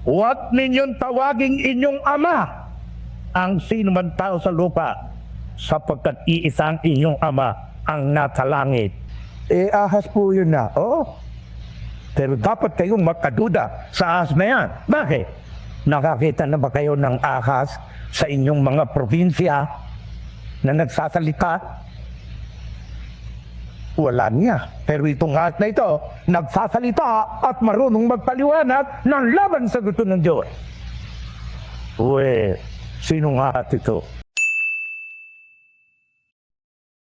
Huwag ninyong tawaging inyong ama ang sino man tao sa lupa, sapagkat iisang inyong ama ang nasa langit. Ahas po yun na. Oo. Pero dapat kayong magkaduda sa ahas na yan. Bakit? Nakakita na ba kayo ng ahas sa inyong mga probinsya na nagsasalita? Wala niya. Pero itong ahas na ito, nagsasalita at marunong magpaliwanag ng laban sa gusto ng Diyos. Uwe, sinong ahas ito?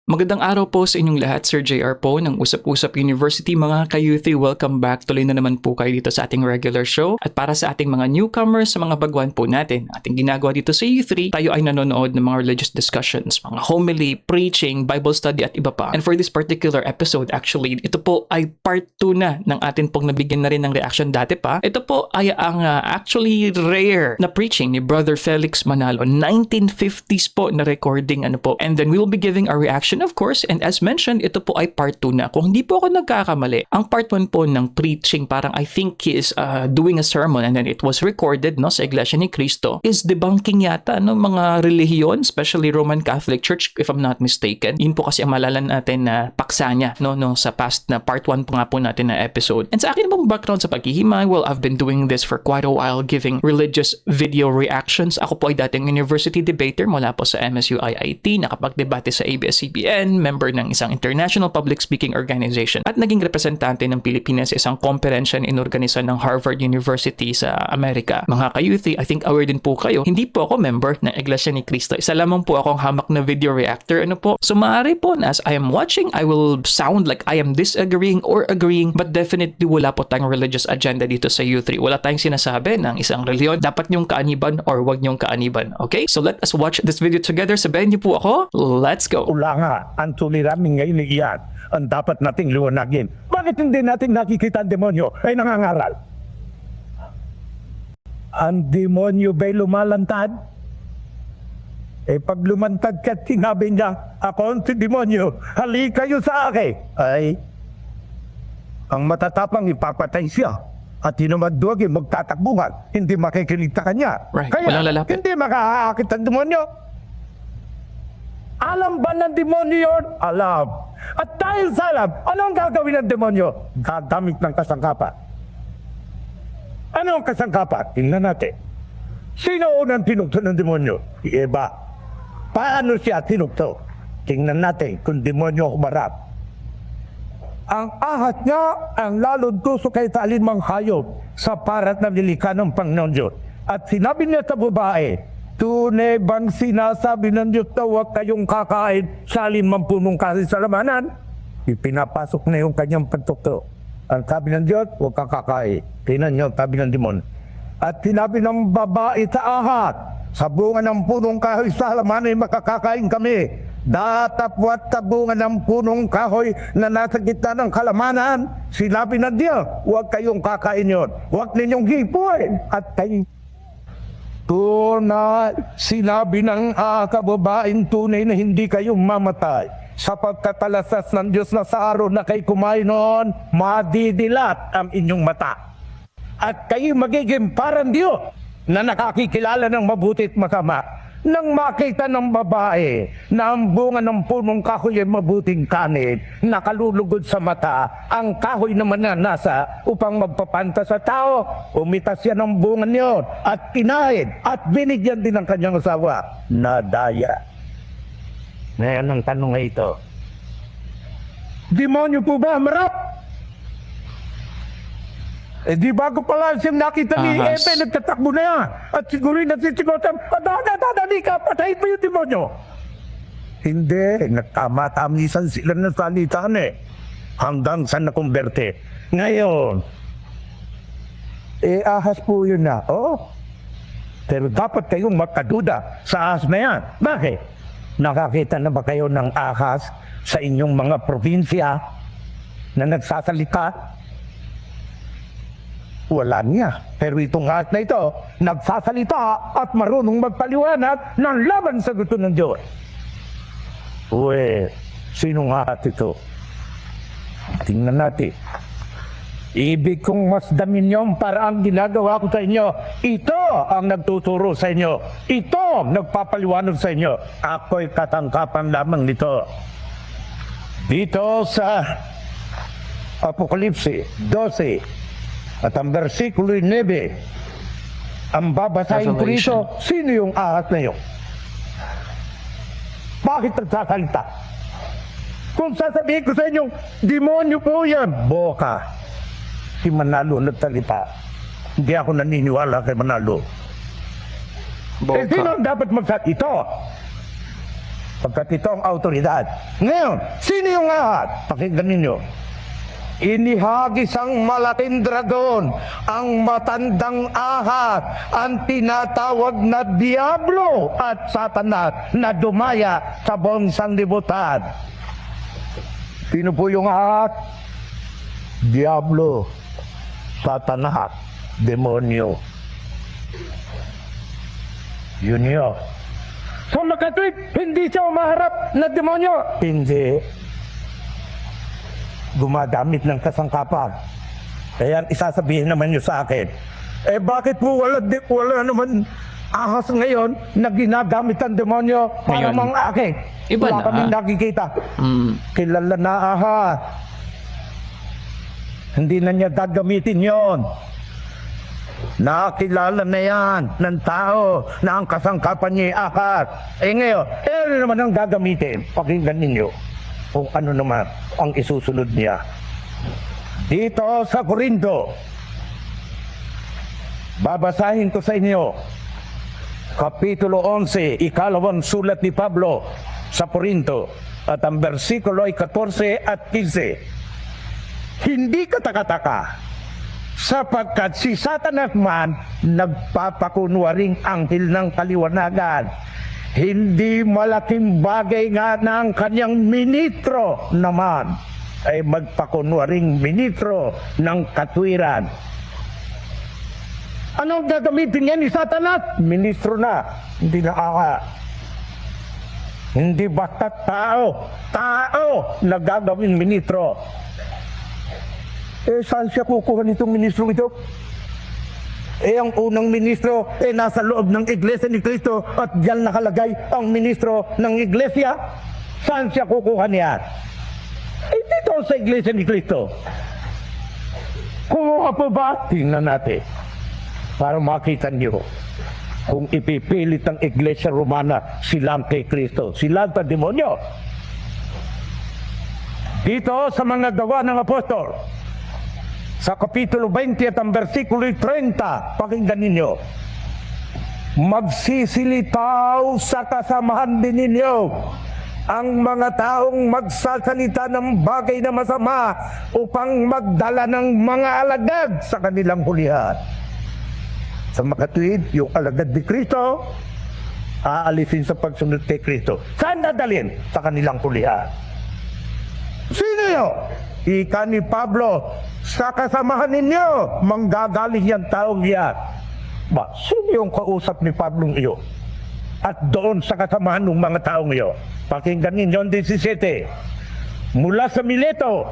Magandang araw po sa inyong lahat, Sir JR po ng Usap-Usap University. Mga ka-youthie, welcome back. Tuloy na naman po kayo dito sa ating regular show. At para sa ating mga newcomers, sa mga baguhan po natin, ating ginagawa dito sa U3, tayo ay nanonood ng mga religious discussions, mga homily, preaching, Bible study at iba pa. And for this particular episode, actually, ito po ay part 2 na ng atin pong nabigyan na rin ng reaction dati pa. Ito po ay ang actually rare na preaching ni Brother Felix Manalo. 1950s po na recording po. And then we will be giving our reaction, of course, and as mentioned, ito po ay part 2 na. Kung hindi po ako nagkakamali, ang part 1 po ng preaching, parang I think he is doing a sermon and then it was recorded sa Iglesia ni Cristo, is debunking yata mga relihiyon, especially Roman Catholic Church, if I'm not mistaken. Yun po kasi ang malala natin na paksa niya sa past na part 1 po nga po natin na episode. And sa akin pong background sa paghihimay, well, I've been doing this for quite a while, giving religious video reactions. Ako po ay dating university debater mula po sa MSU IIT, nakapagdebate sa ABS-CBN, member ng isang international public speaking organization at naging representante ng Pilipinas sa isang komperensya na inorganisa ng Harvard University sa Amerika. Mga ka-youthie, I think aware din po kayo, hindi po ako member ng Iglesia ni Cristo. Isa lamang po akong hamak na video reactor. So maaari po na as I am watching, I will sound like I am disagreeing or agreeing, but definitely wala po tayong religious agenda dito sa U3. Wala tayong sinasabi ng isang reliyon, dapat niyong kaaniban or wag niyong kaaniban. Okay? So let us watch this video together. Sabayan niyo po ako. Let's go! Wala nga, ang suliramin ngayon iyan ang dapat nating liwanagin. Bakit hindi natin nakikita ang demonyo ay nangangaral? Ang demonyo ba'y lumalantad? Pag lumantad ka, sinabi niya, ako ang si demonyo, halika kayo sa akin. Ay, ang matatapang ipapatay siya. At hinumadwagi magtatakbuhan, hindi makikinig sa kanya. Right. Kaya, Walang lalapit. hindi makakaakit ang demonyo. Alam ba ng demonyo yun? Alam. At dahil sa alam, ano ang gagawin ng demonyo? Gagamit ng kasangkapan. Ano ang kasangkapan? Tingnan natin. Sino unang tinugto ng demonyo? Si Eva. Paano siya tinugto? Tingnan natin kung demonyo humarap. Ang ahas niya ang lalong tusok kay alinmang hayop sa parat na nilikha ng Panginoon Diyos. At sinabi niya sa babae, tunay bang sinasabi ng Diyos na huwag kayong kakain sa alinmang punong kahoy sa lamanan? Ipinapasok na yung kanyang pagtukto. Ang sabi ng Diyos, huwag kang kakain. Tingnan niyo, sabi ng demon. At sinabi ng babae sa ahas, sa bunga ng punong kahoy sa halaman ay makakakain kami. Datapwat sa bunga ng punong kahoy na nasa gitna ng kalamanan. Sinabi ng Diyos, huwag kayong kakain yun. Huwag ninyong hipuin. At kayo, tunay, sinabi ng kababaeng tunay na hindi kayo mamatay. Sapagkat talasas ng Diyos na sa araw na kayo kumain noon, madidilat ang inyong mata. At kayo magiging parang Diyos na nakakikilala ng mabuti at masama. Nang makita ng babae na ang bunga ng punong kahoy ay mabuting kanin, nakalulugod sa mata, ang kahoy naman na nasa upang magpapanta sa tao, umitas siya ng bunga niyon at kinain at binigyan din ng kanyang asawa. Nadaya. Ngayon ang tanong ay ito, demonyo po ba marap? Di bago pala siyang nakita ni Eve, nagtatakbo na yan. At siguro nagsisigotan, padadadadali ka, patayin mo yung demonyo. Hindi, nagtama-tamisan sila ng salitaan hanggang sa nakumberte. Ngayon, ahas po yun na. Oo. Pero dapat kayong magkaduda sa ahas na yan. Bakit? Nakakita na ba kayo ng ahas sa inyong mga probinsya na nagsasalita? Wala niya. Pero itong ahas na ito, nagsasalita at marunong magpaliwanag ng laban sa gusto ng Diyos. Uwe, sinong ahas ito? Tingnan natin. Ibig kong masdamin yung paraang ginagawa ko sa inyo. Ito ang nagtuturo sa inyo. Ito ang nagpapaliwanag sa inyo. Ako'y katangkapan lamang nito. Dito sa Apokalipsi 12 at ang versikulo 9, ang babasahin ko rito, sino yung ahas na yun? Bakit nagsasalita? Kung sasabihin ko sa inyo, demonyo po yan, boka. Si Manalo nagsalita. Hindi ako naniniwala kay Manalo. Boka. Sino ang dapat magsasalita? Ito. Pagkat ito ang autoridad. Ngayon, sino yung ahas? Pakinggan ninyo. Inihagis ang malaking dragon, ang matandang ahas, ang tinatawag na Diablo at Satanas na dumaya sa buong sanlibutan. Sino po yung ahas? Diablo, Satanas, demonyo. Yun yun. So makatwid, hindi siya umaharap na demonyo. Hindi. Gumagamit ng kasangkapan. Kaya isasabihin naman nyo sa akin, bakit po wala naman ahas ngayon na ginagamit ang demonyo para Ngayon, mga akin? iba Wala na. kaming nakikita. Kilala na ahas. Hindi na niya gagamitin yon. Nakilala na yan ng tao na ang kasangkapan niya ahas. Ngayon, ano naman ang gagamitin? Pakinggan ninyo kung ano naman ang isusunod niya. Dito sa Corinto, babasahin ko sa inyo, Kapitulo 11, ikalawang sulat ni Pablo sa Corinto, at ang versikulo ay 14 at 15. Hindi katakataka, sapagkat si Satanas man nagpapakunwaring anghel ng kaliwanagan. Hindi malaking bagay nga na ang kanyang ministro naman ay magpakunwaring ministro ng katwiran. Anong gagamitin niya ni Satanas? Ministro na, hindi na aha. Hindi basta tao na gagawin ministro. Saan siya kukuha nitong ministro ito? Ang unang ministro nasa loob ng Iglesia ni Cristo at diyan nakalagay ang ministro ng Iglesia. Saan siya kukuha niyan? Dito sa Iglesia ni Cristo. Kumuha po ba? Tingnan natin. Para makita niyo kung ipipilit ang Iglesia Romana silang kay Cristo, silang sa demonyo. Dito sa mga gawa ng apostol, sa Kapitulo 20 at ang versikulo 30, pakinggan ninyo. Magsisilitaw sa kasamahan din ninyo ang mga taong magsasalita ng bagay na masama upang magdala ng mga alagad sa kanilang hulihan. Sa makatuwid, yung alagad ni Kristo, aalisin sa pagsunod kay Kristo. Saan dadalhin? Sa kanilang hulihan. Sino yun? Ika ni Pablo, sa kasamahan ninyo, manggagaling yan taong yan. Sino yung kausap ni Pablo iyo? At doon sa kasamahan ng mga taong iyo. Pakinggan ninyo ang 17. Mula sa Mileto,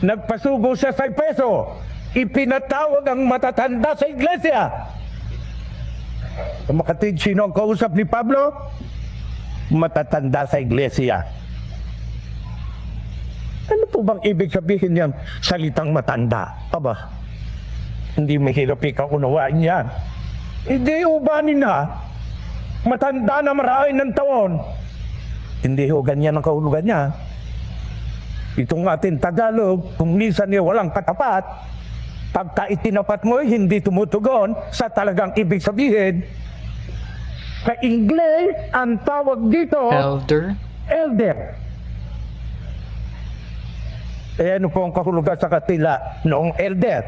nagpasugo siya sa Efeso, ipinatawag ang matatanda sa iglesia. Makatid, sino ang kausap ni Pablo? Matatanda sa iglesia. Ano po bang ibig sabihin niyan? Salitang matanda. Aba, hindi mahirap ikaw unawaan yan. Hindi ubanin na. Matanda na marami ng taon. Hindi ho ganyan ang kahulugan niya. Itong ating Tagalog, kung minsan niya walang katapat, pagka itinapat mo, hindi tumutugon sa talagang ibig sabihin. Sa Ingles, ang tawag dito, elder. Ano po ang kahulugan sa katila noong elder?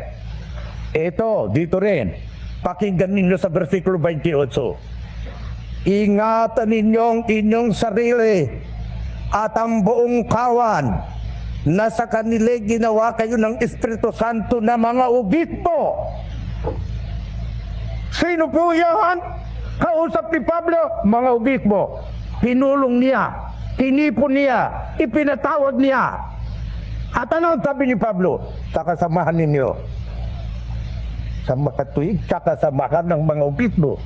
Ito, dito rin. Pakinggan ninyo sa versikulo 28. Ingatan ninyong inyong sarili at ang buong kawan na sa kanila ginawa kayo ng Espiritu Santo na mga obispo. Sino po yan? Kausap ni Pablo, mga obispo. Pinulong niya, tinipon niya, ipinatawag niya. At ano ang sabi ni Pablo? Sa kasamahan ninyo, sa makatuwid tsaka sa mahal ng mga obispo.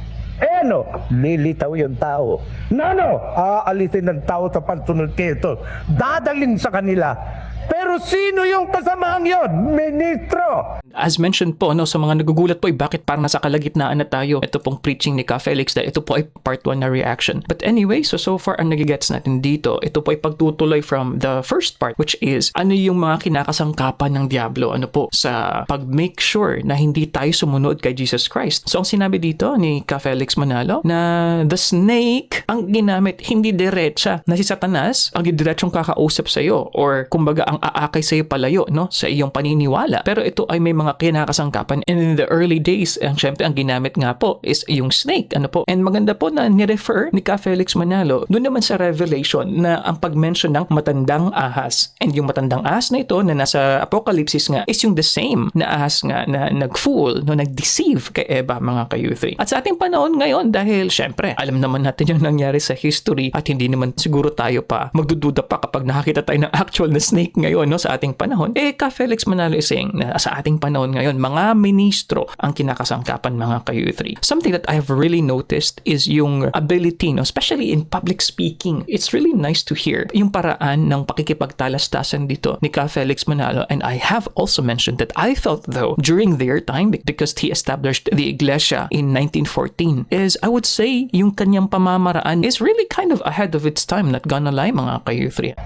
Ano, lilitaw yung tao. Nano, aalisin ng tao sa pansunod kay ito. Dadalhin sa kanila. Pero sino yung kasamahan yon? Ministro! As mentioned po, no, sa mga nagugulat po, bakit parang nasa kalagitnaan na tayo? Ito pong preaching ni Ka Felix dahil ito po ay part 1 na reaction. But anyway, so far ang nagigets natin dito, ito po ay pagtutuloy from the first part, which is ano yung mga kinakasangkapan ng Diablo, ano po, sa pag-make sure na hindi tayo sumunod kay Jesus Christ. So ang sinabi dito ni Ka Felix Manalo, na the snake ang ginamit, hindi diretsa, na si Satanas ang diretsong kakausap sa iyo, or kumbaga ang aakay sa iyo palayo, no, sa iyong paniniwala. Pero ito ay may mga kinakasangkapan, and in the early days, ang syempre ang ginamit nga po is yung snake, ano po. And maganda po na ni-refer ni Ka Felix Manalo doon naman sa Revelation na ang pag-mention ng matandang ahas. And yung matandang ahas na ito na nasa Apocalypse nga is yung the same na ahas nga na nag-fool, no, nag-deceive kay Eva, mga ka-U3. At sa ating panahon ngayon, dahil syempre alam naman natin yung nangyari sa history at hindi naman siguro tayo pa magdududa pa kapag nakakita tayo ng actual na snake ngayon, no, sa ating panahon. Ka Felix Manalo is saying na sa ating panahon ngayon, mga ministro ang kinakasangkapan, mga ka-U3. Something that I have really noticed is yung ability, no, especially in public speaking. It's really nice to hear yung paraan ng pakikipagtalastasan dito ni Ka Felix Manalo. And I have also mentioned that I felt though during their time, because he established the Iglesia in 1914, is I would say yung kanyang pamamaraan is really kind of ahead of its time, not gonna lie, mga ka-U3.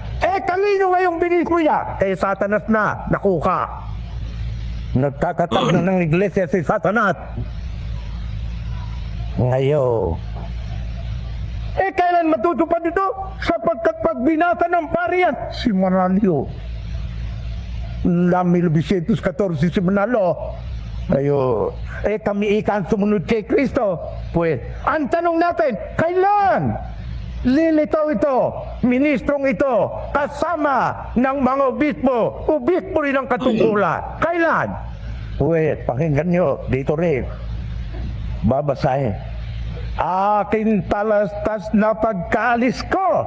Kanino ngayong binis mo yan? Satanas na, nakuha. Nagkakatag na ng iglesia si Satanas. Ngayon, kailan matutupad ito? Sapagkat pagbinasa ng parian, si Manalo. Lamil 214 si Manalo. Ngayon, kami ikan sumunod kay Kristo. Pues, ang tanong natin, kailan lilitaw ito, ministrong ito, kasama ng mga obispo rin ang katungkulan? Kailan? Wait, pakinggan nyo, dito rin. Babasahin. Aking talastas na pagkaalis ko,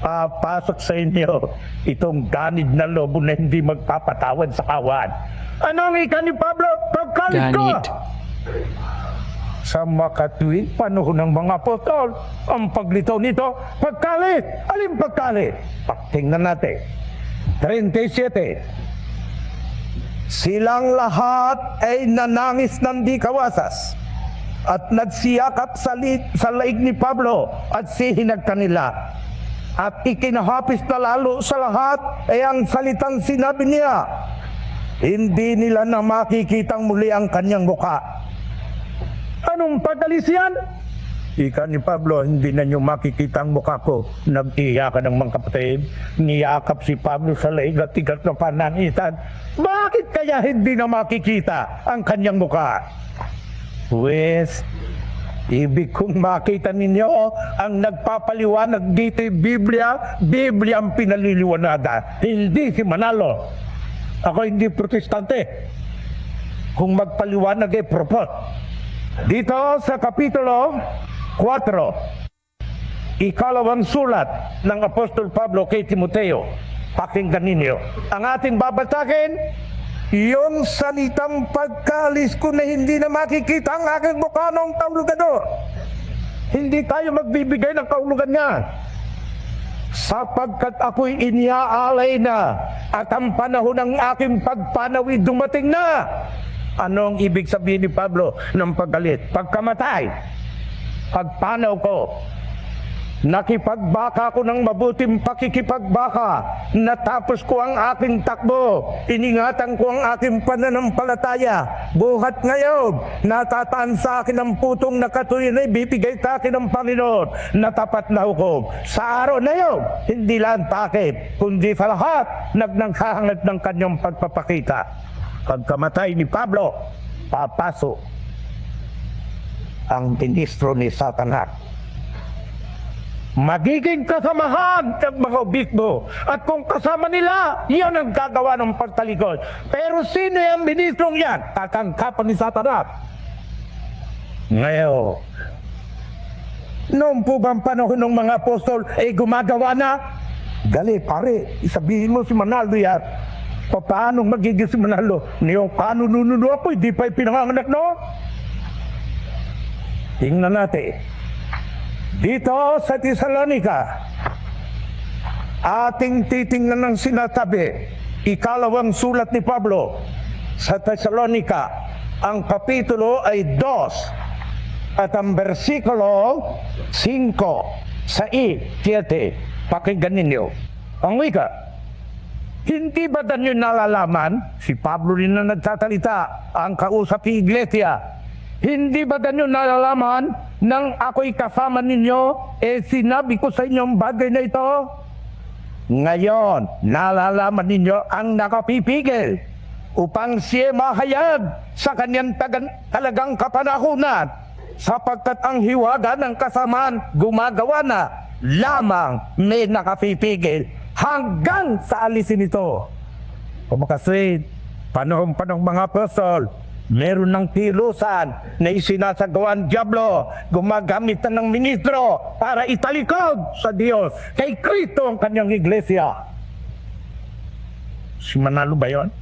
papasok sa inyo itong ganid na lobo na hindi magpapatawad sa kawan. Anong ika ni Pablo? Pagkaalis ko! Ganid. Sa makatuwid panahon ng mga apostol, ang paglitaw nito, pagkalit. Alin pagkalit? Tingnan natin. 37. Silang lahat ay nanangis ng di kawasas at nagsiyakap sa laig ni Pablo at sihinag kanila. At ikinahapis na lalo sa lahat ay ang salitang sinabi niya. Hindi nila na makikitang muli ang kanyang mukha. Anong pagalis yan? Ika ni Pablo, hindi na nyo makikita ang mukha ko. Nag-iyakan ng mga kapatid. Niyakap si Pablo sa laig at tigas na pananitan. Bakit kaya hindi na makikita ang kanyang mukha? Pues, ibig kong makita ninyo ang nagpapaliwanag dito yung Biblia ang pinaliliwanada. Hindi si Manalo. Ako hindi protestante. Kung magpaliwanag ay propos. Dito sa Kapitulo 4, ikalawang sulat ng Apostol Pablo kay Timoteo. Pakinggan ninyo. Ang ating babasahin, yung salitang pagkaalis ko na hindi na makikita ang aking mukha ng kaulugador. Hindi tayo magbibigay ng kaulugan niya. Sapagkat ako'y iniaalay na at ang panahon ng aking pagpanawi dumating na. Anong ibig sabihin ni Pablo ng paggalit? Pagkamatay, pagpanaw ko, nakipagbaka ko ng mabuting pakikipagbaka, natapos ko ang aking takbo, iningatan ko ang aking pananampalataya, buhat ngayon, natataan sa akin ang putong nakatuloy na ibibigay sa akin ng Panginoon, natapat na hukom. Sa araw na yun, hindi lang takip, kundi sa lahat, nagnanghahangat ng kanyang pagpapakita. Pagkamatay ni Pablo, papasok ang ministro ni Satanas. Magiging kasamahan ng mga obispo. At kung kasama nila, yan ang gagawa ng pagtalikod. Pero sino yung ministrong yan? Kakangkapan ni Satanas. Ngayon, noong po bang panahon ng mga apostol ay gumagawa na? Gali, pare, isabihin mo si Manalo yan. Paano magiging si Manalo? Niyong kanununo ako, hindi pa pinanganganak, no? Tingnan natin. Dito sa Thessalonica, ating titingnan ng sinasabi, ikalawang sulat ni Pablo sa Thessalonica, ang kapitulo ay 2 at ang versikulo 5, 6, 7. Pakinggan ninyo. Ang wika, hindi ba ninyo nalalaman, si Pablo rin na nagsasalita, ang kausap ni Iglesia, hindi ba ninyo nalalaman nang ako'y kasama ninyo, sinabi ko sa inyong bagay na ito? Ngayon, nalalaman ninyo ang nakapipigil upang siya mahayag sa kanyang talagang kapanahunan, sapagkat ang hiwaga ng kasamaan gumagawa na lamang may nakapipigil hanggang sa alisin ito. Kumakasin, panahon-panahon mga apostol, meron ng tilusan na isinasagawa ang Diablo, gumagamit na ng ministro para italikod sa Diyos kay Kristo ang kanyang iglesia. Si Manalo ba yun?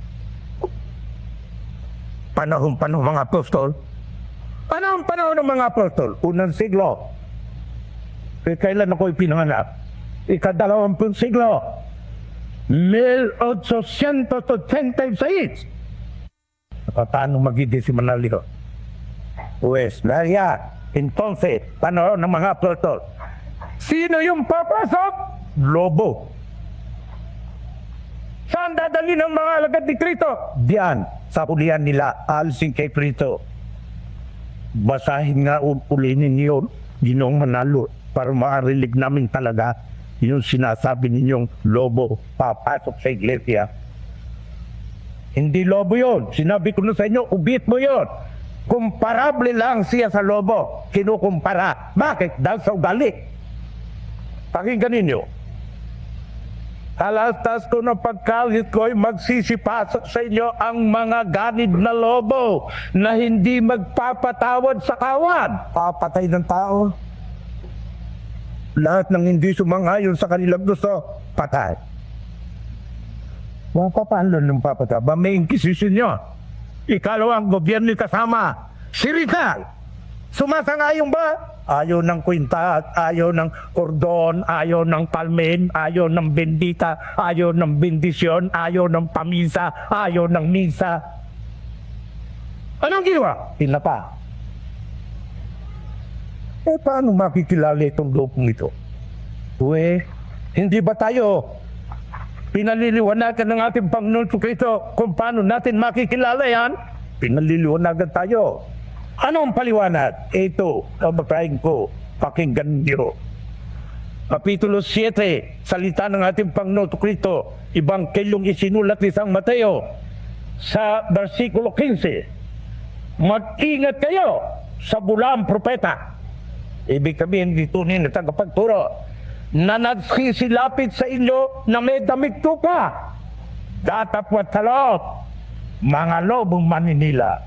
Panahon-panahon mga apostol? Panahon-panahon ng mga apostol, unang siglo. Kailan ako ipinanganak? Ika-20 siglo. 1886. Paano magiging si Manalo? Pues, nariyan. Entonces, panahon ng mga apostol. Sino yung papasok? Lobo. Saan dadali ng mga alagad ni Kristo? Diyan, sa ulian nila, alisin kay Kristo. Basahin nga uli ninyo, Ginoong Manalo, para maarinig namin talaga yung sinasabi ninyong lobo papasok sa iglesia. Hindi lobo yun. Sinabi ko na sa inyo, ubit mo yun. Komparable lang siya sa lobo. Kinukumpara. Bakit? Dahil sa ugali. Pakinggan ninyo. Alastas ko ng pagkalit ko'y magsisipasok sa inyo ang mga ganid na lobo na hindi magpapatawad sa kawan. Papatay ng tao. Lahat ng hindi sumangayon sa kanilang gusto, patay. Paano nung papatay? Ba may inkisisyon nyo? Ikalawang gobyerno kasama. Si Rizal. Sumasangayon ba? Ayaw ng kwinta, ayaw ng kordon, ayaw ng palmen, ayaw ng bendita, ayaw ng bendisyon, ayaw ng pamisa, ayaw ng misa. Anong ginawa? Pinapa. Paano makikilala itong lupong ito? Hindi ba tayo pinaliliwanagan ng ating Panginoon Kristo kung paano natin makikilala yan? Pinaliliwanagan tayo. Anong paliwanag? Ito, kababayan ko, pakinggan niyo. Kapitulo 7, salita ng ating Panginoon Kristo, Ibangkelyong isinulat ni San Mateo, sa versikulo 15, mag-ingat kayo sa bulaang propeta. Ibig sabihin dito na tagapagturo na nagsisilapit sa inyo na may damit tupa, datapwat sa loob, mga lobong maninila.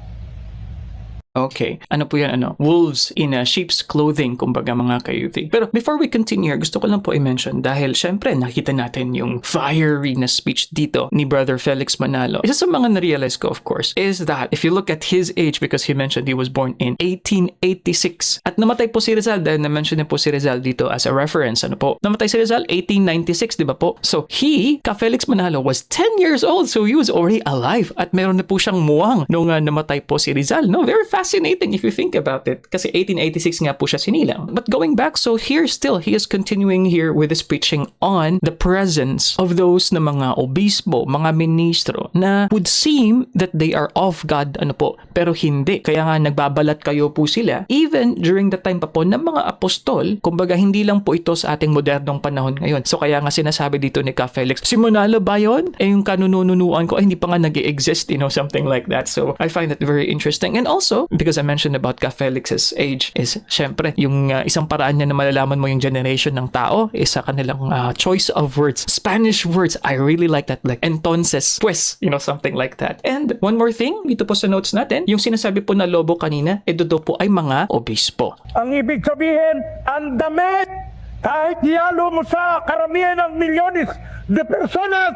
Okay. Ano po yan? Wolves in sheep's clothing, kumbaga mga kayuti. Pero before we continue, gusto ko lang po i-mention dahil syempre nakita natin yung fiery na speech dito ni Brother Felix Manalo. Isa sa mga na-realize ko, of course, is that if you look at his age, because he mentioned he was born in 1886 at namatay po si Rizal dahil na-mention din po si Rizal dito as a reference. Ano po? Namatay si Rizal 1896, di ba po? So he, Felix Manalo, was 10 years old, so he was already alive at meron na po siyang muwang nung namatay po si Rizal. No? Very fascinating if you think about it. Kasi 1886 nga po siya sinilang. But going back, so here still, he is continuing here with his preaching on the presence of those na mga obispo, mga ministro, na would seem that they are of God, ano po, pero hindi. Kaya nga nagbabalat kayo po sila, even during the time pa po ng mga apostol, kumbaga hindi lang po ito sa ating modernong panahon ngayon. So kaya nga sinasabi dito ni Ka Felix, si Manalo ba yun? Yung kanununuan ko, hindi pa nga nag-i-exist, something like that. So I find it very interesting. And also, because I mentioned about Ka Felix's age is syempre yung isang paraan niya na malalaman mo yung generation ng tao is sa kanilang choice of words, Spanish words. I really like that, like entonces, pues, something like that. And one more thing dito po sa notes natin, yung sinasabi po na lobo kanina, ito po ay mga obispo. Ang ibig sabihin, ang damit, kahit iyalo mo sa karamihan ng milyones de personas,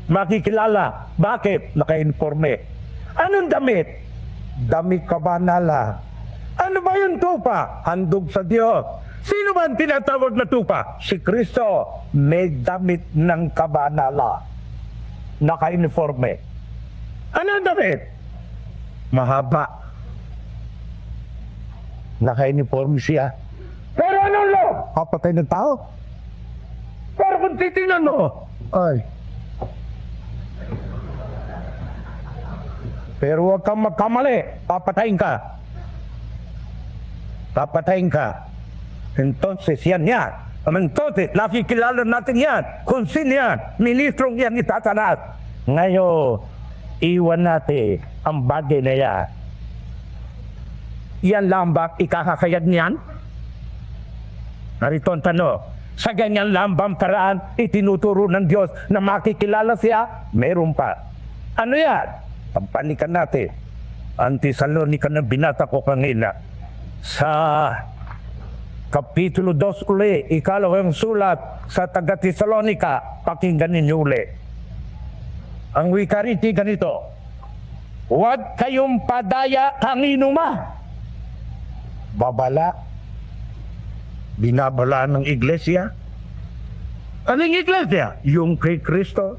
makikilala. Bakit? Naka-informe. Anong damit? Damit kabanala. Ano ba yung tupa? Handog sa Diyos. Sino ba ang tinatawag na tupa? Si Kristo. May damit ng kabanala. Naka-informe. Anong damit? Mahaba. Naka-uniform siya. Pero anong lo? Kapatay ng tao. Pero kung titingnan mo, ay. Pero huwag kang magkamali. Papatayin ka. Papatayin ka. Entonces, yan. Entonces, nakikilala natin yan. Kung sino yan, ministrong yan itatanas. Ngayon, iwan natin ang bagay na yan. Yan lang ba ikakakayag niyan? Narito ang tanong. Sa ganyan lang bang paraan itinuturo ng Diyos na makikilala siya? Meron pa. Ano yan? Pampalikan natin. Ang Tesalonica na binata ko kanina. Sa Kapitulo 2 uli, ikalawang sulat sa taga-Tesalonica, pakinggan ninyo uli. Ang wikariti ganito, huwag kayong padaya kanino babala. Binabala ng iglesia. Anong iglesia? Yung kay Kristo.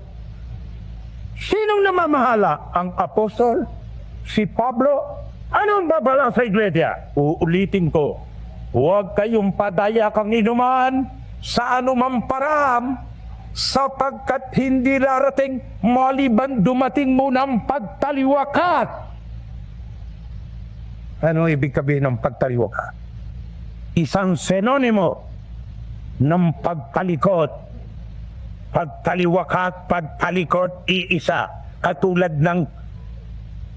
Sinong namamahala? Ang apostol? Si Pablo? Anong babala sa iglesia? Uulitin ko. Huwag kayong padaya kang inuman sa anumang paraan sapagkat hindi darating maliban dumating muna ang pagtaliwakat. Ano ibig sabihin ng pagtaliwakat? Isang sinonimo ng pagtalikod. Pagtaliwakat, pagtalikod, iisa. Katulad ng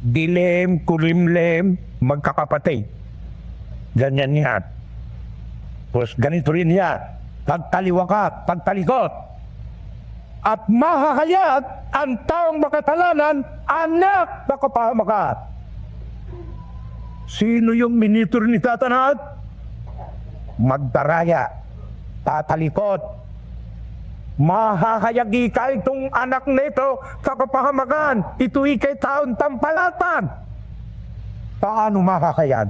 dilim, kulimlim, magkakapatid. Ganyan yan. Pues ganito rin yan. Pagtaliwakat, pagtalikod. At mahahayag ang taong makatalanan, anak na kapahamakan. Sino yung ministro ni Tatanad? Magdaraya, tatalikod. Mahahayagi ka itong anak nito sa kapahamakan. Ito ikay taon tampalatan. Paano makakayag?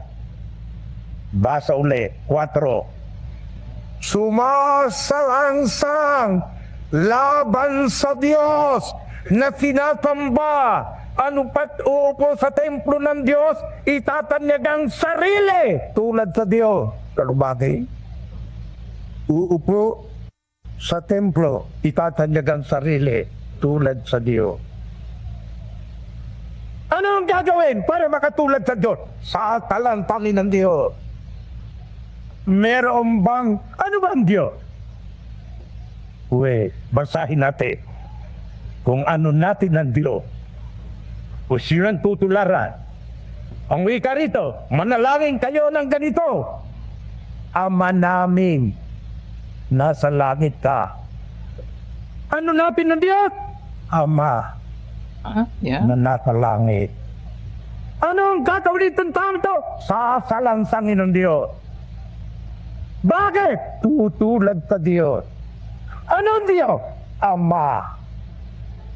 Basa uli, 4. Sumasalangsang laban sa Diyos na sinasamba. Ano pat uupo sa templo ng Diyos, itatanyag ang sarili tulad sa Diyos. Ano bagay? Uupo sa templo, itatanyag ang sarili tulad sa Diyos. Ano ang gagawin para makatulad sa Diyos? Sa talantangin ng Diyos. Meron bang, ano ba ang Diyos? Basahin natin kung ano natin ang Diyos. O siyang tutularan. Ang wika rito, manalangin kayo ng ganito. Ama namin, nasa langit ka. Ano napin ng Diyos? Ama na nasa langit. Ano ang gagawin itong taong ito? Sasalansangin ng Diyos. Bakit? Tutulad sa Diyos. Ano ang Diyos? Ama.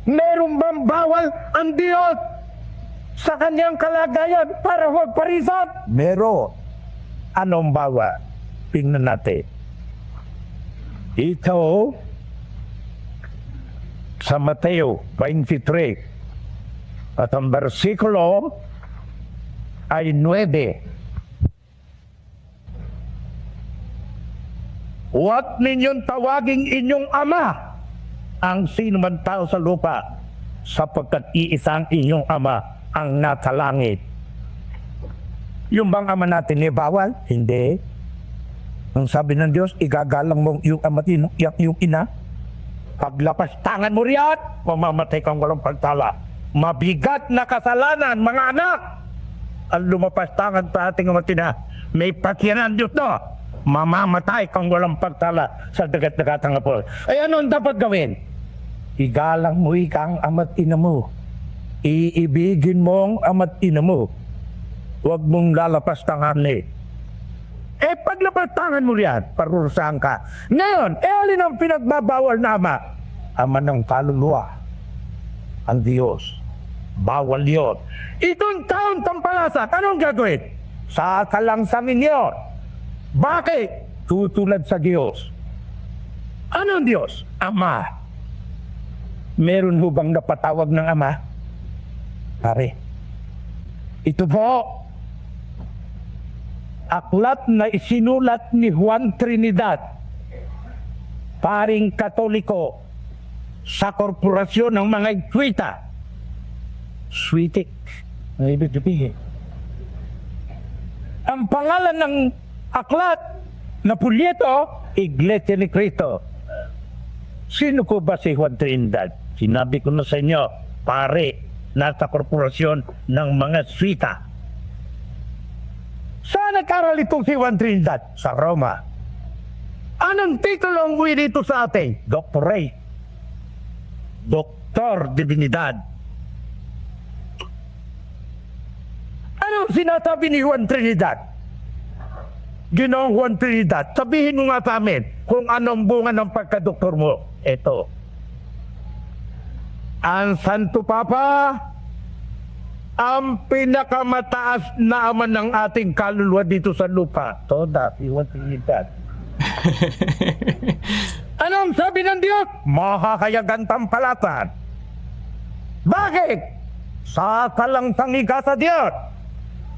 Meron bang bawal ang Diyos sa kanyang kalagayan para huwag parisan? Meron. Anong bawal? Tingnan natin. Ito sa Mateo 23 at ang versikulo ay 9. Huwag ninyong tawaging inyong ama ang sino man tao sa lupa sapagkat iisang inyong ama ang nasa langit. Yung bang ama natin ay bawal? Hindi. Ang sabi ng Diyos, igagalang mo yung ama at yung ina. Paglapas tangan mo riyan, mamamatay kang walang pagtala. Mabigat na kasalanan, mga anak. Ang lumapas tangan sa ating ama at ina, may patiyanan Diyos no. Mamamatay kang walang pagtala sa dagat-dagatang apol. Ay ano ang dapat gawin? Igalang mo ikang ama at ina mo. Iibigin mo ang ama at ina mo. Huwag mong lalapas tangan paglapas tangan mo riyan, parurusahan ka. Ngayon, alin ang pinagbabawal na ama? Ama ng kaluluwa. ang Diyos. Bawal yun. Itong taon tampalasan, anong gagawin? Sa kalangsangin yun. Bakit? Tutulad sa Diyos. Anong Diyos? Ama. Meron mo bang napatawag ng Ama? Pare. Ito po, aklat na isinulat ni Juan Trinidad, paring Katoliko, sa korporasyon ng mga Igwita. Switik. Ang ibig sabihin. Ang pangalan ng aklat na pulyeto, Iglesia ni Cristo. Sino ko ba si Juan Trinidad? Sinabi ko na sa inyo, pare, nasa korporasyon ng mga Swita. Saan nag-aral itong si Juan Trinidad? Sa Roma. Anong titulo ang buwi dito sa atin? Doctorate. Doktor Divinidad. Anong sinasabi ni Juan Trinidad? Ginoong Juan Trinidad, sabihin mo nga sa amin kung anong bunga ng pagkadoktor mo. Ito. Ang Santo Papa, ang pinakamataas na ama ng ating kaluluwa dito sa lupa. Toda, si Juan Trinidad. Anong sabi ng Diyos? Mahakayagan tampalatan. Bakit? Sa kalangsang ka sa Diyos.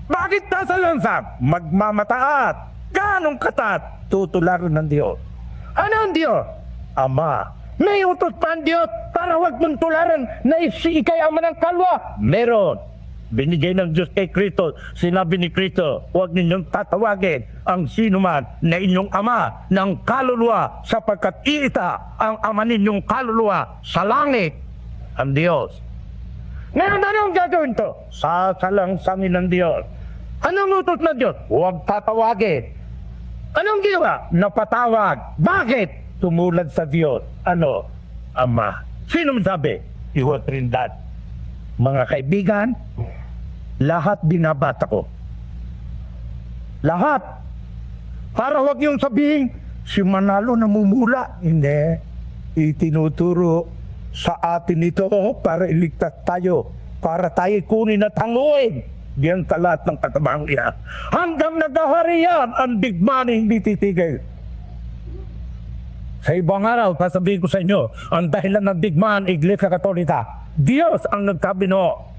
Bakit nasa langsang? Magmamataat. Ganong katat? Tutularan ng Diyos. Ano ang Diyos? Ama. May utos pa ang Diyos para huwag mong tularan na ikay ama ng kalwa. Meron. Binigay ng Diyos kay Kristo. Sinabi ni Kristo, huwag ninyong tatawagin ang sinuman na inyong ama ng kaluluwa sapagkat iita ang ama ninyong kaluluwa sa langit, ang Diyos. Ngayon, anong gagawin to? Sasalangsangin ng Diyos. Anong utos ng Diyos? Huwag tatawagin. Anong ginawa? Napatawag. Bakit? Tumulad sa Diyos. Ano? Ama. Sino sabi? Juan Trinidad. Mga kaibigan, lahat binabata ko. Lahat. Para huwag niyong sabihin, si Manalo namumula. Hindi. Itinuturo sa atin ito para iligtas tayo. Para tayo kunin at hanguin. Diyan sa lahat ng katabang niya. Hanggang nagahari yan, ang digmaan hindi titigil. Sa ibang araw, sasabihin ko sa inyo, ang dahilan ng digmaan, Iglesia Katolika, Diyos ang nagkabino.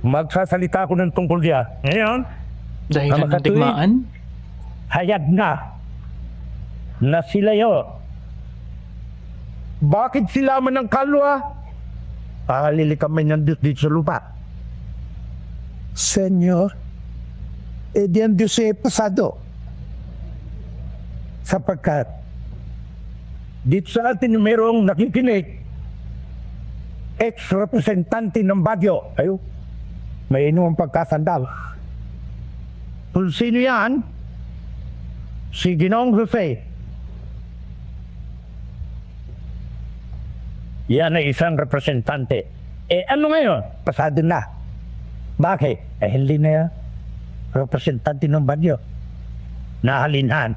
Magsasalita ko ng tungkol diya. Ngayon, Dahilan ng digmaan? hayag na sila yun. Bakit sila man ng kalwa? Pakalili kami ng Diyos dito sa lupa. Senyor, di ang Diyos ay pasado. Sapagkat, dito sa atin mayroong nakikinig, ex-representante ng Baguio. Ayo, may inuang pagkasandal. Kung sino yan? Si Ginoong Jose. Yan ay isang representante. Ano ngayon? Pasado na. Bakit? Hindi na yan. Representante ng Baguio. Nahalinhan.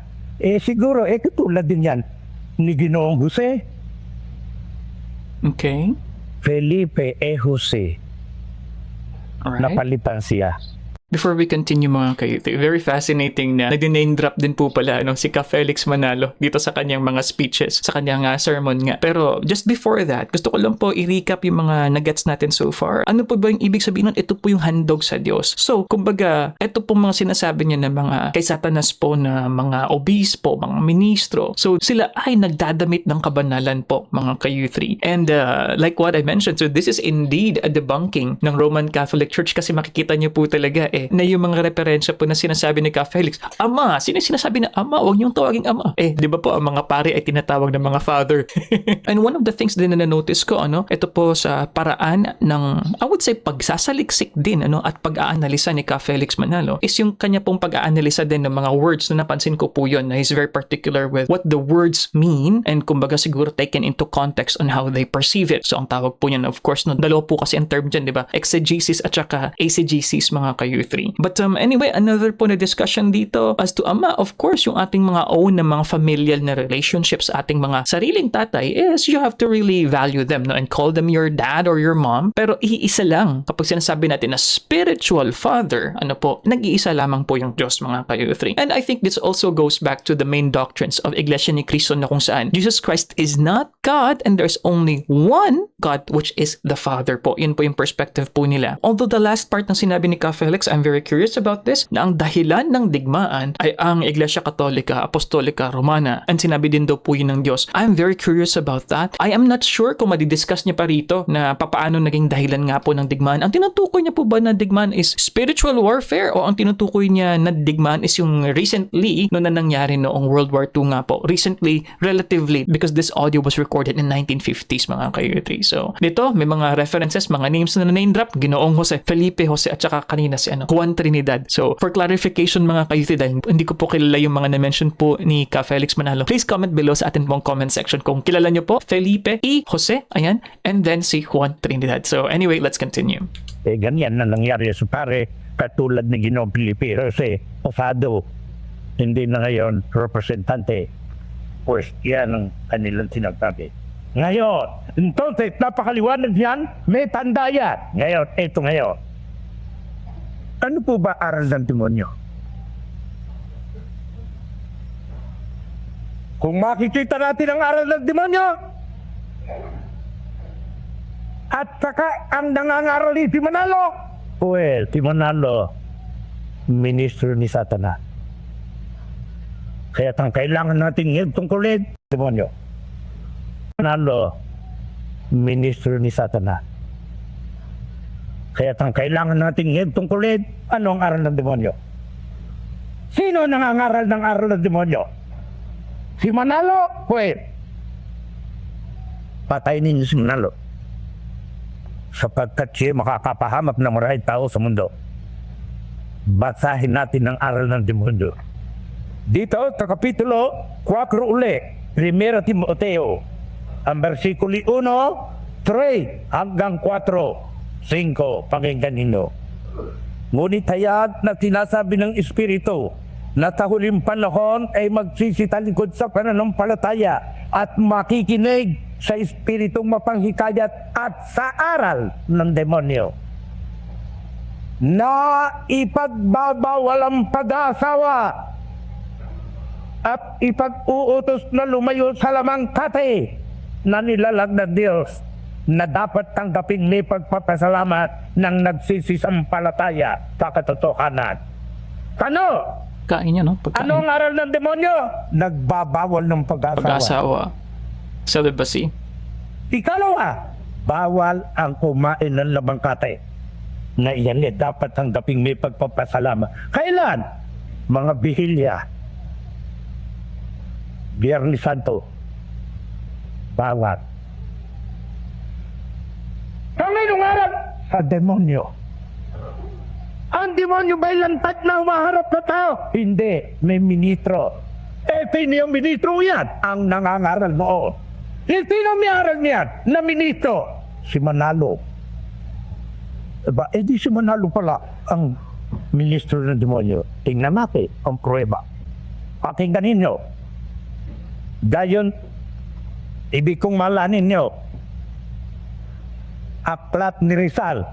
Siguro, katulad din yan ni Ginoong Jose. Okay. Felipe Jose. Alright. Napalitan siya. Before we continue mga kayuti, very fascinating na nag-name drop din po pala si Ka Felix Manalo dito sa kanyang mga speeches, sa kanyang sermon nga. Pero just before that, gusto ko lang po i-recap yung mga nagets natin so far. Ano po ba yung ibig sabihin nun? Ito po yung handog sa Diyos. So, kumbaga, ito po mga sinasabi niya na mga kay Satanas po na mga obispo, mga ministro. So, sila ay nagdadamit ng kabanalan po, mga kayuti. And like what I mentioned, so this is indeed a debunking ng Roman Catholic Church kasi makikita niyo po talaga na yung mga referensya po na sinasabi ni Ka Felix, Ama, sino sinasabi na Ama? Huwag niyong tawaging Ama. Di ba po, ang mga pare ay tinatawag ng mga Father. And one of the things din na na-notice ko, ito po sa paraan ng, I would say, pagsasaliksik din, at pag-aanalisa ni Ka Felix Manalo, is yung kanya pong pag-aanalisa din ng mga words na napansin ko po yun, na he's very particular with what the words mean, and kumbaga siguro taken into context on how they perceive it. So, ang tawag po niyan, of course, dalawa po kasi ang term dyan, di ba? Exegesis at saka eisegesis, mga kayuth. kayo 3. But anyway, another po na discussion dito as to ama, of course, yung ating mga own na mga familial na relationships sa ating mga sariling tatay is you have to really value them, no, and call them your dad or your mom. Pero iisa lang kapag sinasabi natin na spiritual father, ano po, nag-iisa lamang po yung Diyos, mga kayo 3. And I think this also goes back to the main doctrines of Iglesia ni Cristo na kung saan Jesus Christ is not God and there's only one God, which is the Father po. Yun po yung perspective po nila. Although the last part ng sinabi ni Ka Felix, I'm very curious about this, na ang dahilan ng digmaan ay ang Iglesia Katolika, Apostolika, Romana, and sinabi din daw po yun ng Diyos. I'm very curious about that. I am not sure kung madidiscuss niya pa rito na papaano naging dahilan nga po ng digmaan. Ang tinutukoy niya po ba na digmaan is spiritual warfare o ang tinutukoy niya na digmaan is yung recently no na nangyari noong World War II nga po. Recently, relatively, because this audio was recorded in 1950s, mga kayo 3. So, dito, may mga references, mga names na name drop, Ginoong Jose, Felipe Jose, at saka kanina si Juan Trinidad. So, for clarification, mga kayo 3, dahil hindi ko po kilala yung mga na-mention po ni Ka Felix Manalo, please comment below sa atin pong comment section kung kilala nyo po Felipe E. Jose, ayan, and then si Juan Trinidad. So, anyway, let's continue. Ganyan na nangyari sa pare, katulad ni Ginoong Felipe Jose Posado, hindi na ngayon representante. Pues yan ang kanilang sinasabi. Ngayon, entonces, napakaliwanag yan, may tanda yan. Ngayon, eto ngayon. Ano po ba aral ng demonyo? Kung makikita natin ang aral ng demonyo, at saka ang nangangaral ni Manalo, well, si Manalo, ministro ni Satanas. Kaya ang kailangan natin ngayon tungkulin, demonyo. Manalo, ministro ni Satanas. Kaya ang kailangan natin ngayon tungkulin, ano ang aral ng demonyo? Sino nangangaral ng aral ng demonyo? Si Manalo? Well, patayin ninyo si Manalo. Sapagkat siya makakapahamak ng maraming tao sa mundo. Basahin natin ang aral ng demonyo. Dito, sa Kapitulo 4 uli, 1 Timoteo, ang versikulo 1, 3 hanggang 4, 5, pakinggan ninyo. Ngunit hayag na sinasabi ng Espiritu na sa huling panahon ay magsisitalikod sa pananampalataya at makikinig sa Espiritong mapanghikayat at sa aral ng demonyo na ipagbabawal ang pag-aasawa at ipag-uutos na lumayo sa lamang kate na nilalag ng Diyos na dapat tanggapin may pagpapasalamat ng nagsisisampalataya sa katotohanan. Ano? Kain niya, no? Pagkain. Ano ang aral ng demonyo? Nagbabawal ng pag-asawa. Pag-asawa. Celibacy. Ikalawa, bawal ang kumain ng lamang kate na iyan dapat tanggapin may pagpapasalamat. Kailan? Mga bihilya. Biyernes Santo. Bawat. Sa ngayong araw, sa demonyo. Ang demonyo ba'y lantad na umaharap na tao? Hindi. May ministro. Sino yung ministro yan? Ang nangangaral noon. Sino may aral niyan na ministro? Si Manalo. Diba? Di si Manalo pala ang ministro ng demonyo. Tingnan natin ang prueba. Pakinggan ninyo. Gayon, ibig kong malanin nyo, aklat ni Rizal,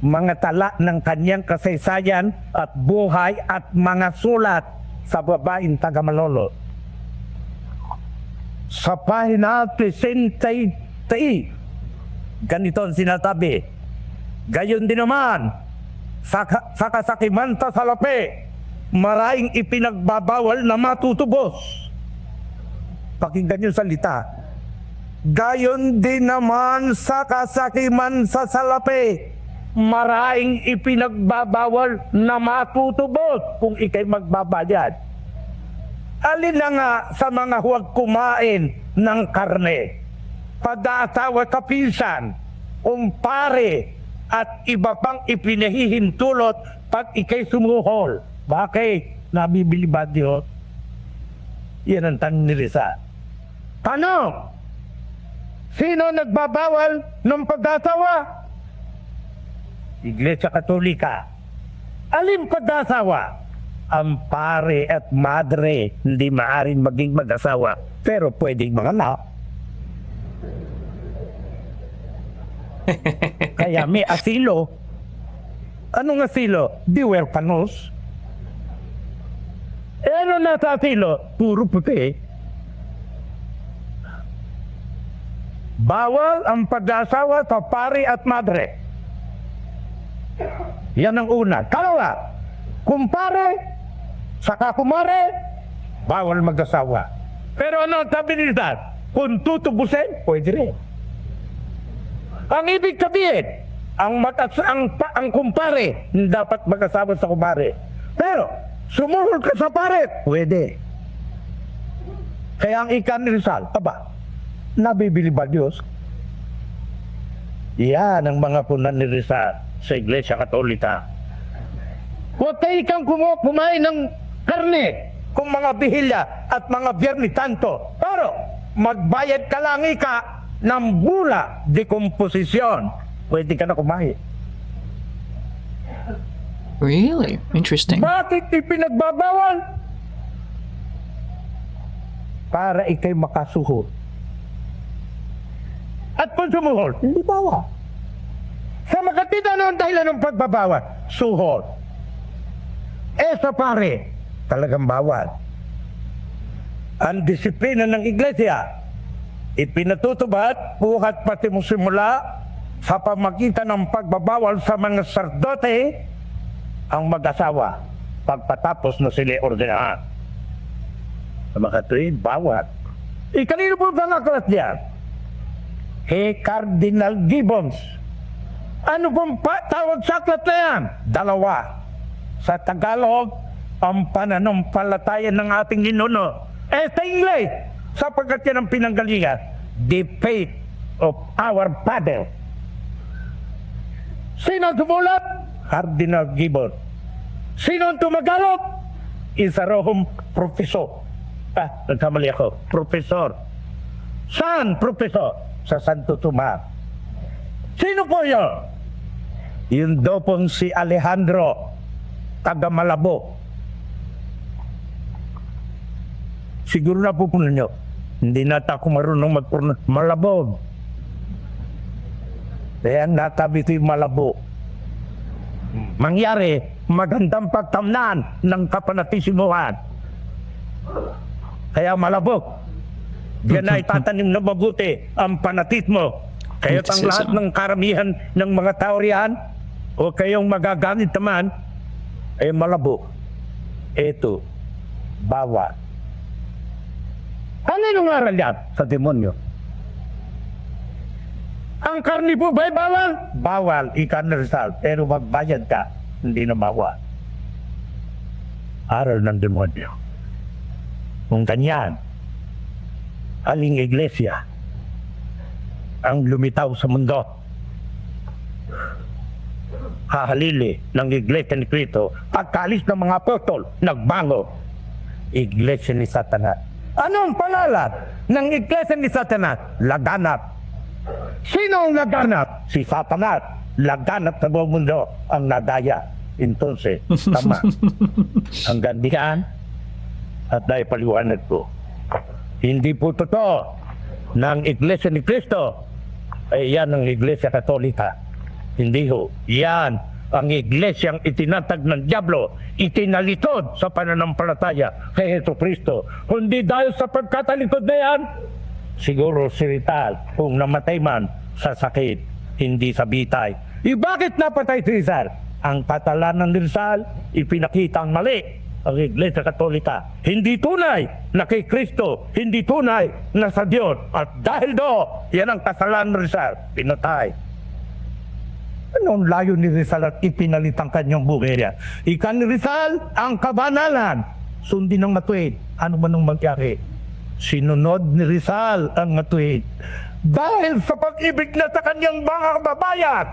mga tala ng kanyang kasaysayan at buhay at mga sulat sa babaeng taga Malolo. Sa pahina 63, ganito ang sinasabi, gayon din naman, sa kasakimanta sa lapi, maraming ipinagbabawal na matutubos. Pakinggan yung salita. Gayon din naman sa kasakiman sa salapi, maraming ipinagbabawal na matutubos kung ikay magbabayad. Alin na nga sa mga huwag kumain ng karne, pag-aasawa kapinsan, umpare, at iba pang ipinahihintulot pag ikay sumuhol. Bakit? Nabibili ba Diyos? Yan ang tanong ni Risa. Tanong, sino nagbabawal ng pag-asawa? Iglesia Katolika. Alin pag-asawa? Ang pare at madre hindi maaring maging mag-asawa, pero pwedeng mga anak. Kaya may asilo. Anong asilo? Di huerpanos. Ano na sa asilo? Puro puti. Bawal ang pag-asawa sa pare at madre. Yan ang una. Kalawa, kumpare, saka kumare, bawal mag-asawa. Pero ano ang sabi ni Rizal? Kung tutubusin, pwede rin. Ang ibig sabihin, ang kumpare, hindi dapat mag-asawa sa kumare. Pero, sumuhol ka sa pare, pwede. Kaya ang ika ni Rizal, aba, nabibili ba Diyos? Yan ang mga punan ni Rizal sa Iglesia Katolika. Huwag kayo kang kumain ng karne kung mga bihilya at mga Biyernes Santo. Pero magbayad ka lang ika ng bula dekomposisyon. Pwede ka na kumain. Really? Interesting. Bakit ipinagbabawal? Para ikay makasuhol. At kung sumuhol, hindi bawal. Sa makatita noon dahilan ng pagbabawal, suhol. Sa pare, talagang bawal. Ang disiplina ng iglesia, ipinatutupad buhat pati mo simula sa pamagitan ng pagbabawal sa mga sardote ang mag-asawa pagpatapos na sila ordinahan. Sa mga tuwid, bawal. Kanino po ba ang aklat niyan? Cardinal Gibbons. Ano pong tawag sa aklat na yan? Dalawa. Sa Tagalog, ang pananampalataya ng ating ninuno. Sa Ingles, sapagkat yan ang pinanggalingan, the faith of our Father. Sino ang sumulat? Cardinal Gibbons. Sino ang tumagalog? Isa rohong profesor. Nagkamali ako. Profesor. Saan profesor? Sa Santo Tomas. Sino po yun? Yun daw pong si Alejandro, taga Malabo. Siguro na po ninyo, hindi nata ako marunong Malabo. Kaya natabi ito yung Malabo. Mangyari, magandang pagtamnan ng kapanatisimuhan. Kaya Malabo. Diyan ay tatanim na mabuti ang panatit mo. Kaya't ang lahat ng karamihan ng mga tao riyan, o kayong magagamit naman, ay Malabo. Ito, bawal. Ano yung aral yan sa demonyo? Ang karni po ba'y bawal? Bawal, ika na Rizal. Pero magbayad ka, hindi na bawal. Aral ng demonyo. Kung ganyan, aling iglesia ang lumitaw sa mundo, hahalili ng iglesia ni Cristo, pagkalis ng mga apostol, nagbango, iglesia ni Satanas. Anong palalat ng iglesia ni Satanas? Laganap. Sino ang laganap? Si Satanas. Laganap sa buong mundo ang nadaya. Entonces, tama. Ang gandihan at dahil paliwanag ko, hindi po totoo ng Iglesia ni Cristo ay yan ang Iglesia Katolika. Hindi ho. Yan ang iglesyang itinatag ng Diablo, itinalitod sa pananampalataya kay Hesus Kristo. Kundi dahil sa pagkatalikod na yan, siguro si Rizal, kung namatay man sa sakit, hindi sa bitay. Bakit napatay si Rizal? Ang katalanan ni Rizal, ipinakitang mali ang Iglesia Katolika. Hindi tunay na kay Kristo, hindi tunay na sa Diyos. At dahil do, yan ang kasalanan ni Rizal, pinatay. Anong layo ni Rizal at ipinalitang kanyang buhay niya? Ika ni Rizal, ang kabanalan. Sundin ng matuwid. Ano man ang mangyari? Sinunod ni Rizal ang matuwid. Dahil sa pag-ibig na sa kanyang mga kababayan,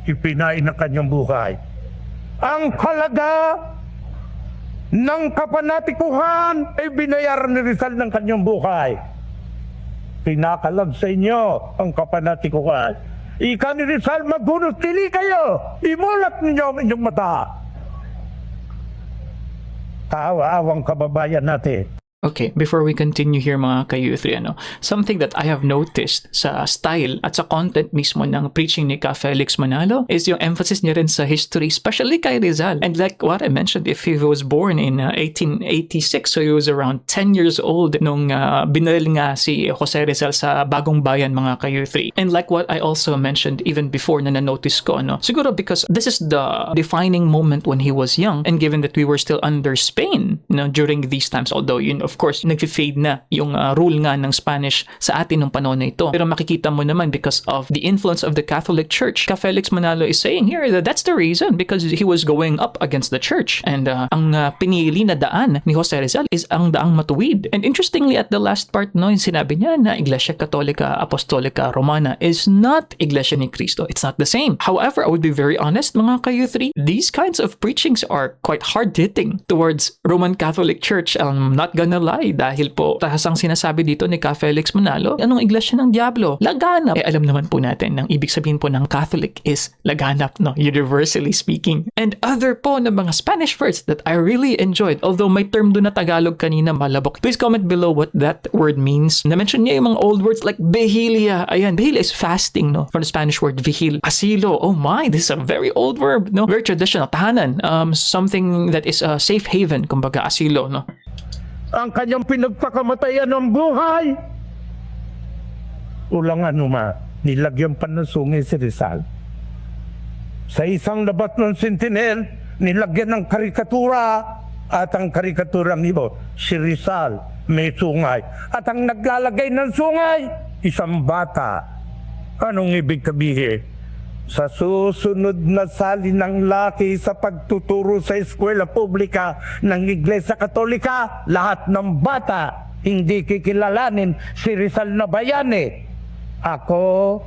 ipinain ang kanyang buhay. Ang halaga ng kapanatikuhan ay binayaran ni Rizal ng kanyang buhay. Pinakalag sa inyo ang kapanatikuhan. Ika ni Rizal, magbunos tili kayo. Imulat ninyo ang inyong mata. Kaawang kababayan natin. Okay, before we continue here mga ka-youth, something that I have noticed sa style at sa content mismo ng preaching ni Ka Felix Manalo is yung emphasis niya rin sa history, especially kay Rizal. And like what I mentioned, if he was born in 1886, so he was around 10 years old nung binaril nga si Jose Rizal sa Bagong Bayan mga ka-youth. And like what I also mentioned even before na na-notice ko, siguro because this is the defining moment when he was young, and given that we were still under Spain during these times, although of course, nag-fade na yung rule nga ng Spanish sa atin nung panahon na ito. Pero makikita mo naman because of the influence of the Catholic Church, Ka Felix Manalo is saying here that that's the reason, because he was going up against the church. And ang pinili na daan ni Jose Rizal is ang daang matuwid. And interestingly, at the last part, yung sinabi niya na Iglesia Katolika Apostolica Romana is not Iglesia ni Cristo. It's not the same. However, I would be very honest, mga ka-youth, these kinds of preachings are quite hard-hitting towards Roman Catholic Church. I'm not gonna lie, dahil po tahasang sinasabi dito ni Ka Felix Manalo, anong iglesia ng Diablo? Laganap. Alam naman po natin, ang ibig sabihin po ng Catholic is laganap, universally speaking. And other po na mga Spanish words that I really enjoyed, although may term doon na Tagalog kanina, malabok. Please comment below what that word means. Na-mention niya yung mga old words like vigilia. Ayan, vigilia is fasting, from the Spanish word vigil. Asilo, oh my, this is a very old verb, very traditional. Tahanan, something that is a safe haven, kumbaga asilo, Ang kanyang pinagpakamatayan ng buhay. Ulang nilagyan pa ng sungay si Rizal. Sa isang labat ng sentinel, nilagyan ng karikatura, at ang karikatura nito, si Rizal may sungay. At ang naglalagay ng sungay, isang bata. Anong ibig sabihin? Sa susunod na sali ng laki sa pagtuturo sa eskwela publika ng Iglesia Katolika, lahat ng bata hindi kikilalanin si Rizal na bayani. Ako,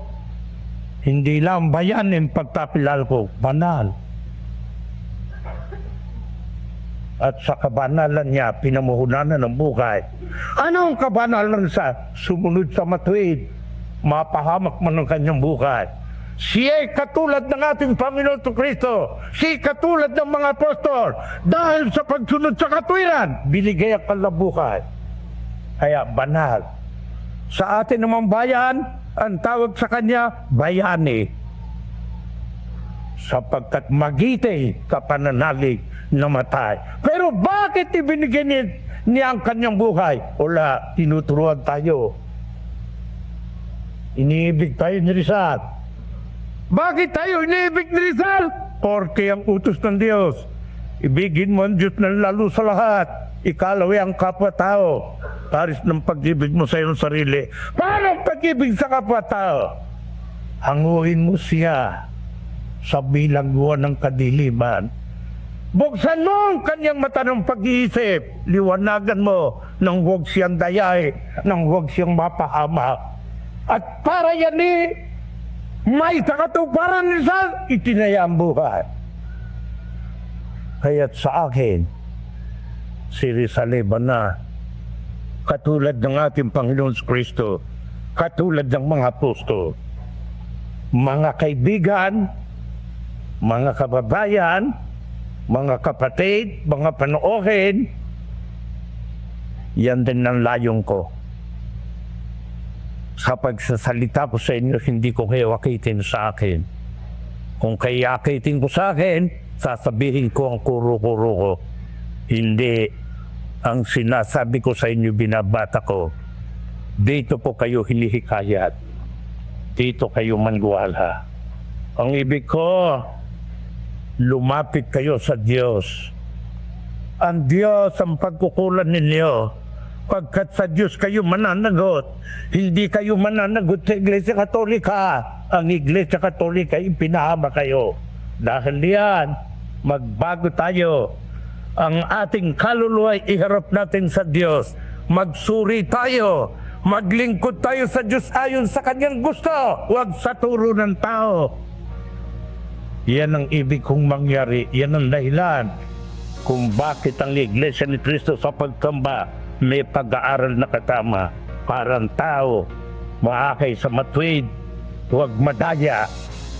hindi lang bayanin pagtapilal ko, banal. At sa kabanalan niya, pinamuhunan ng buhay. Anong kabanalan sa sumunod sa matuwid? Mapahamak man ang kanyang buhay. Siya ay katulad ng ating Panginoon Kristo. Siya ay katulad ng mga apostol. Dahil sa pagsunod sa katwiran, binigay ang kalabuhay. Kaya banal. Sa atin namang bayan, ang tawag sa kanya, bayani. Sapagkat magitay ka pananalig na matay. Pero bakit ibinigay niya ang kanyang buhay? Wala, tinuturuan tayo. Iniibig tayo ni Rizal. Bakit tayo iniibig ni Rizal? Porque ang utos ng Diyos. Ibigin mo ang Diyos ng lalo sa lahat. Ikalawi ang kapwa-tao. Paris ng pag-ibig mo sa iyong sarili. Paano ang pag-ibig sa kapwa-tao? Hanguin mo siya sa bilangguan ng kadiliman. Buksan mo ang kanyang mata ng pag-iisip. Liwanagan mo nang huwag siyang dayay, nang huwag siyang mapahamak. At para yan may takatuparan ni Rizal, itinaya ang buhay. Kaya't sa akin, si Rizal na katulad ng ating Panginoon Kristo, katulad ng mga apostol, mga kaibigan, mga kababayan, mga kapatid, mga panoohin, yan din ang layong ko. Sa pagsasalita ko sa inyo, hindi ko kayo akitin sa akin. Kung kayo akitin ko sa akin, sasabihin ko ang kuro-kuro ko. Hindi ang sinasabi ko sa inyo, binabata ko. Dito po kayo hinihikayat. Dito kayo manluwalha. Ang ibig ko, lumapit kayo sa Diyos. Ang Diyos ang pagkukulan ninyo. Pagkat sa Diyos kayo mananagot, hindi kayo mananagot sa Iglesia Katolika. Ang Iglesia Katolika, ipinahama kayo. Dahil yan, magbago tayo. Ang ating kaluluwa iharap natin sa Diyos. Magsuri tayo. Maglingkod tayo sa Diyos ayon sa kanyang gusto. Huwag sa turo ng tao. Yan ang ibig kong mangyari. Yan ang dahilan kung bakit ang Iglesia ni Cristo sa pagkamba may pag-aaral na katama para ang tao maakay sa matuwid huwag madaya,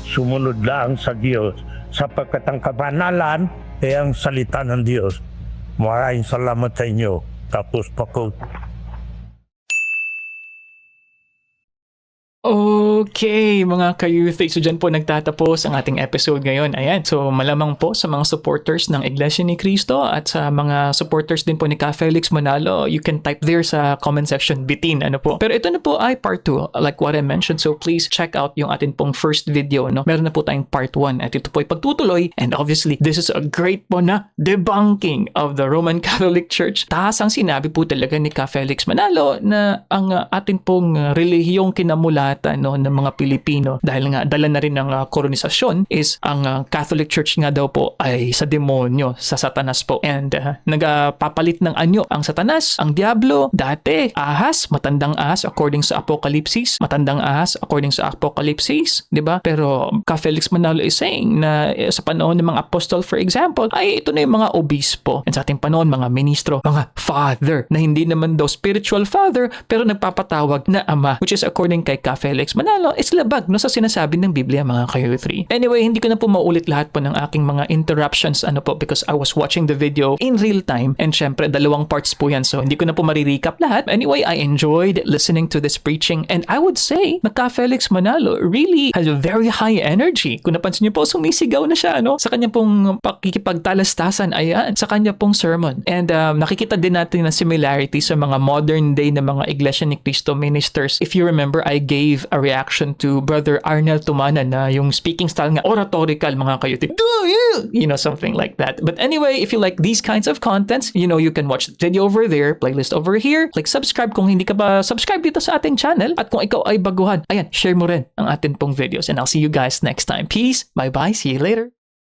sumunod lang sa Diyos, sapagkat ang kabanalan ay ang salita ng Diyos. Maraming salamat sa inyo. Tapos po. Okay, mga ka-youth. So dyan po nagtatapos ang ating episode ngayon. Ayan, so malamang po sa mga supporters ng Iglesia ni Cristo at sa mga supporters din po ni Ka Felix Manalo, you can type there sa comment section, bitin, ano po. Pero ito na po ay part 2, like what I mentioned. So please check out yung atin pong first video, no? Meron na po tayong part 1 at ito po ay pagtutuloy. And obviously, this is a great po na debunking of the Roman Catholic Church. Taas ang sinabi po talaga ni Ka Felix Manalo na ang atin pong relihiyong kinamulatan, no, ng mga Pilipino dahil nga dala na rin ng kolonisasyon is ang Catholic Church nga daw po ay sa demonyo, sa Satanas po. And nagpapalit ng anyo ang Satanas, ang Diablo, dati ahas, matandang ahas according sa Apokalipsis, matandang ahas according sa Apokalipsis, di ba? Pero Ka Felix Manalo is saying na sa panahon ng mga apostol, for example, ay ito na yung mga obispo. And sa ating panahon, mga ministro, mga father, na hindi naman daw spiritual father, pero nagpapatawag na ama, which is according kay Ka Felix Manalo, is labag, no, sa sinasabi ng Biblia, mga ka-U3. Anyway, hindi ko na po maulit lahat po ng aking mga interruptions, ano po, because I was watching the video in real time, and syempre, dalawang parts po yan, so hindi ko na po marirecap lahat. Anyway, I enjoyed listening to this preaching, and I would say na Ka Felix Manalo really has a very high energy. Kung napansin niyo po, sumisigaw na siya, no, sa kanya pong pakikipagtalastasan, ayan, sa kanya pong sermon. And nakikita din natin na similarity sa mga modern day na mga Iglesia ni Cristo ministers. If you remember, I gave a reaction to Brother Arnel Tumana na yung speaking style nga oratorical, mga kayutik. You know, something like that. But anyway, if you like these kinds of contents, you know, you can watch the video over there, playlist over here, like subscribe kung hindi ka pa subscribe dito sa ating channel. At kung ikaw ay baguhan, ayan, share mo rin ang atin pong videos. And I'll see you guys next time. Peace, bye-bye, see you later.